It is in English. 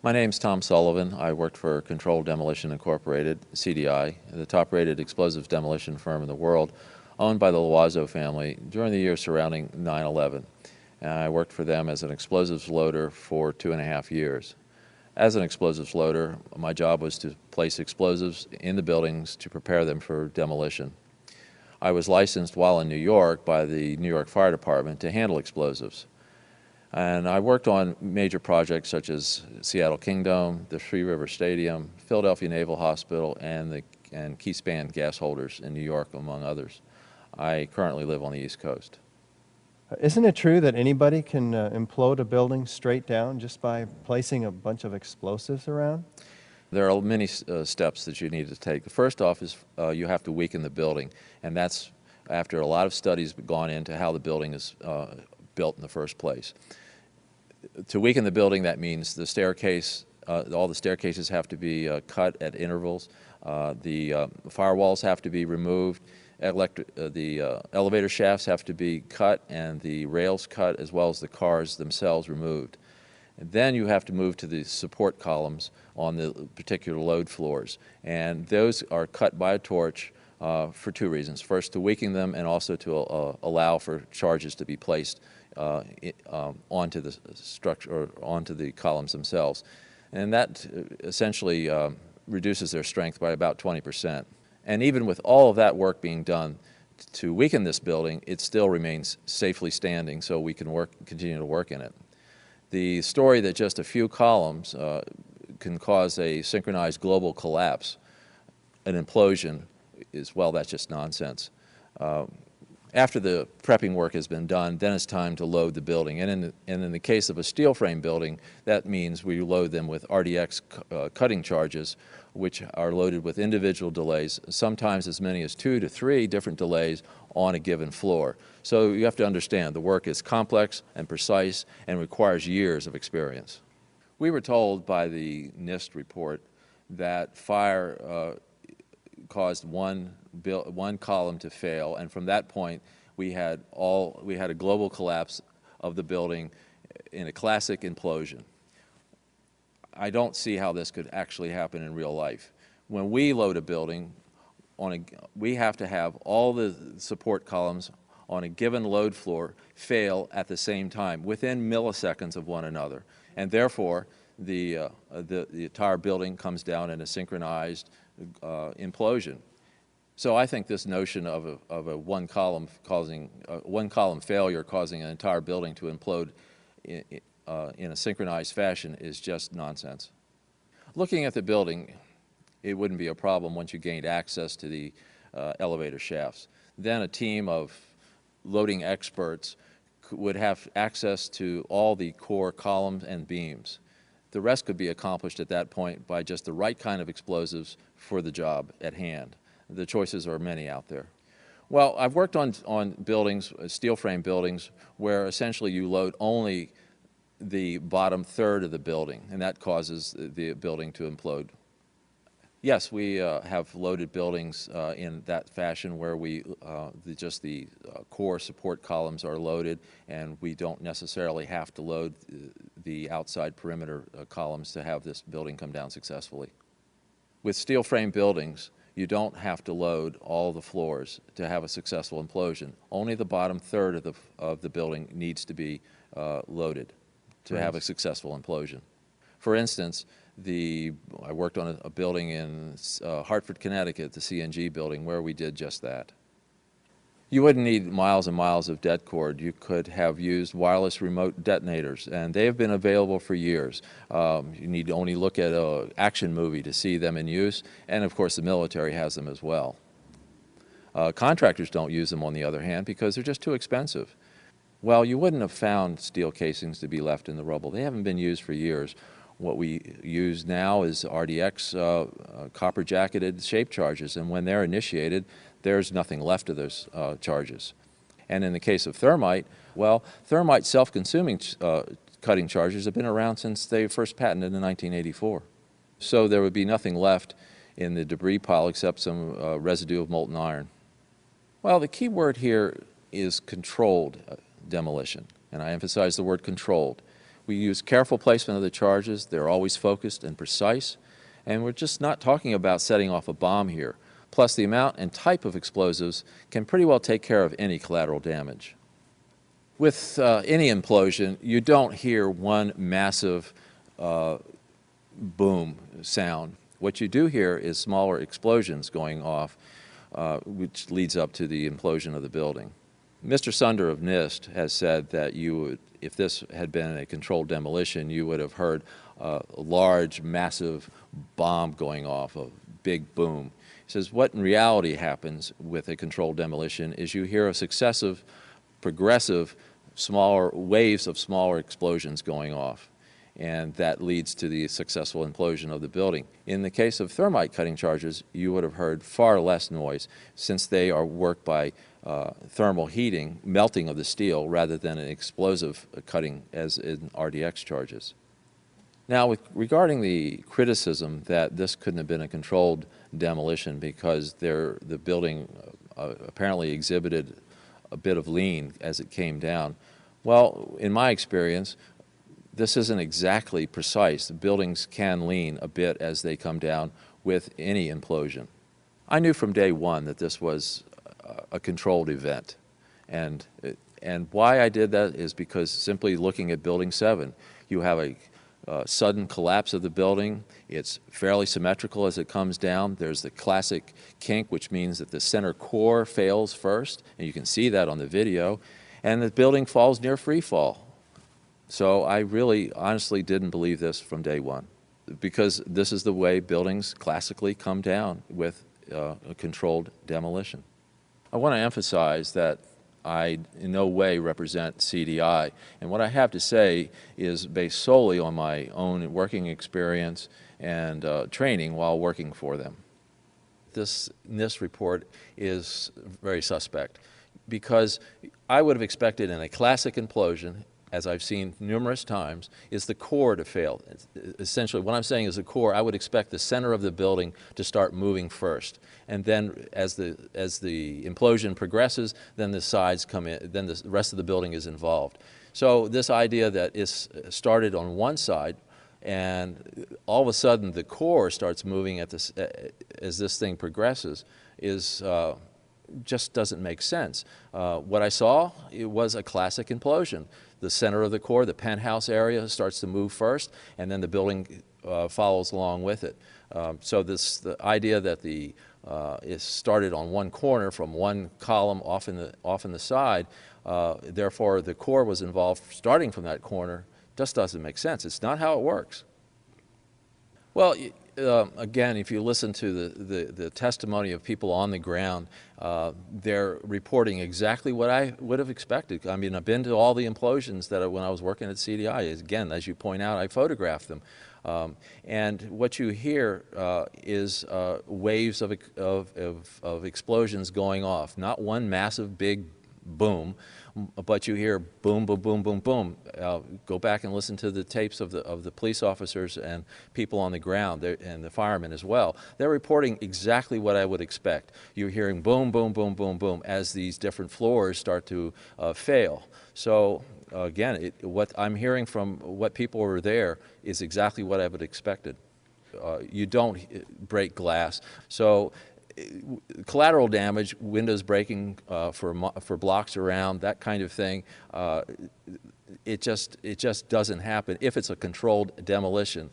My name's Tom Sullivan. I worked for Controlled Demolition Incorporated, CDI, the top-rated explosives demolition firm in the world, owned by the Loiseau family during the years surrounding 9/11. And I worked for them as an explosives loader for 2.5 years. As an explosives loader, my job was to place explosives in the buildings to prepare them for demolition. I was licensed while in New York by the New York Fire Department to handle explosives. And I worked on major projects such as Seattle Kingdom, the Three River Stadium, Philadelphia Naval Hospital, and Keyspan gas holders in New York, among others. I currently live on the East Coast. Isn't it true that anybody can implode a building straight down just by placing a bunch of explosives around? There are many steps that you need to take. The first off is you have to weaken the building, and that's after a lot of studies have gone into how the building is built in the first place. To weaken the building, that means the staircase, all the staircases have to be cut at intervals. The firewalls have to be removed. The elevator shafts have to be cut and the rails cut, as well as the cars themselves removed. And then you have to move to the support columns on the particular load floors. And those are cut by a torch for two reasons. First, to weaken them, and also to allow for charges to be placed onto the structure, or onto the columns themselves. And that essentially reduces their strength by about 20%. And even with all of that work being done to weaken this building, it still remains safely standing, so we can continue to work in it. The story that just a few columns can cause a synchronized global collapse, an implosion, is, well, that's just nonsense. After the prepping work has been done, then it's time to load the building. And in the case of a steel frame building, that means we load them with RDX cutting charges, which are loaded with individual delays, sometimes as many as 2 to 3 different delays on a given floor. So you have to understand the work is complex and precise and requires years of experience. We were told by the NIST report that fire caused one column to fail, and from that point we had a global collapse of the building in a classic implosion. I don't see how this could actually happen in real life. When we load a building, we have to have all the support columns on a given load floor fail at the same time, within milliseconds of one another, and therefore the entire building comes down in a synchronized implosion. So I think this notion of a one column failure causing an entire building to implode in a synchronized fashion is just nonsense. Looking at the building, it wouldn't be a problem once you gained access to the elevator shafts. Then a team of loading experts would have access to all the core columns and beams. The rest could be accomplished at that point by just the right kind of explosives for the job at hand. The choices are many out there. Well, I've worked on buildings, steel frame buildings, where essentially you load only the bottom third of the building, and that causes the building to implode. Yes, we have loaded buildings in that fashion, where just the core support columns are loaded, and we don't necessarily have to load the outside perimeter columns to have this building come down successfully. With steel frame buildings, you don't have to load all the floors to have a successful implosion. Only the bottom third of the building needs to be loaded to have a successful implosion. For instance, I worked on a building in Hartford, Connecticut, the CNG building, where we did just that. You wouldn't need miles and miles of det cord. You could have used wireless remote detonators, and they have been available for years. You need to only look at an action movie to see them in use, and of course the military has them as well. Contractors don't use them, on the other hand, because they're just too expensive. Well, you wouldn't have found steel casings to be left in the rubble. They haven't been used for years. What we use now is RDX copper-jacketed shape charges, and when they're initiated, there's nothing left of those charges. And in the case of thermite, well, thermite self-consuming cutting charges have been around since they first patented in 1984. So there would be nothing left in the debris pile except some residue of molten iron. Well, the key word here is controlled demolition, and I emphasize the word controlled. We use careful placement of the charges. They're always focused and precise. And we're just not talking about setting off a bomb here. Plus, the amount and type of explosives can pretty well take care of any collateral damage. With any implosion, you don't hear one massive boom sound. What you do hear is smaller explosions going off, which leads up to the implosion of the building. Mr. Sunder of NIST has said that you would, if this had been a controlled demolition, you would have heard a large, massive bomb going off, a big boom. He says what in reality happens with a controlled demolition is you hear a successive, progressive, smaller waves of smaller explosions going off, and that leads to the successful implosion of the building. In the case of thermite cutting charges, you would have heard far less noise since they are worked by thermal heating, melting of the steel, rather than an explosive cutting as in RDX charges. Now, regarding the criticism that this couldn't have been a controlled demolition because the building apparently exhibited a bit of lean as it came down, well, in my experience, this isn't exactly precise. The buildings can lean a bit as they come down with any implosion. I knew from day one that this was a controlled event. And why I did that is because simply looking at Building 7, you have a sudden collapse of the building. It's fairly symmetrical as it comes down. There's the classic kink, which means that the center core fails first, and you can see that on the video, and the building falls near free fall. So I really honestly didn't believe this from day one, because this is the way buildings classically come down with a controlled demolition. I want to emphasize that I in no way represent CDI, and what I have to say is based solely on my own working experience and training while working for them. This NIST report is very suspect because I would have expected in a classic implosion, as I've seen numerous times, is the core to fail. Essentially, what I'm saying is the core, I would expect the center of the building to start moving first. And then as the implosion progresses, then the sides come in, then the rest of the building is involved. So this idea that it's started on one side and all of a sudden the core starts moving at this, as this thing progresses is just doesn't make sense. What I saw, it was a classic implosion. The center of the core, the penthouse area, starts to move first, and then the building follows along with it. So the idea that it started on one corner from one column off in the side, therefore the core was involved starting from that corner, just doesn't make sense. It's not how it works. Well, again, if you listen to the testimony of people on the ground, they're reporting exactly what I would have expected. I mean, I've been to all the implosions that when I was working at CDI. Again, as you point out, I photographed them. And what you hear is waves of explosions going off, not one massive big boom, but you hear boom, boom, boom, boom, boom. Go back and listen to the tapes of the police officers and people on the ground and the firemen as well. They're reporting exactly what I would expect. You're hearing boom, boom, boom, boom, boom as these different floors start to fail. So again, what I'm hearing from what people were there is exactly what I would have expected. You don't break glass. So collateral damage, windows breaking for blocks around, that kind of thing, it just doesn't happen if it's a controlled demolition.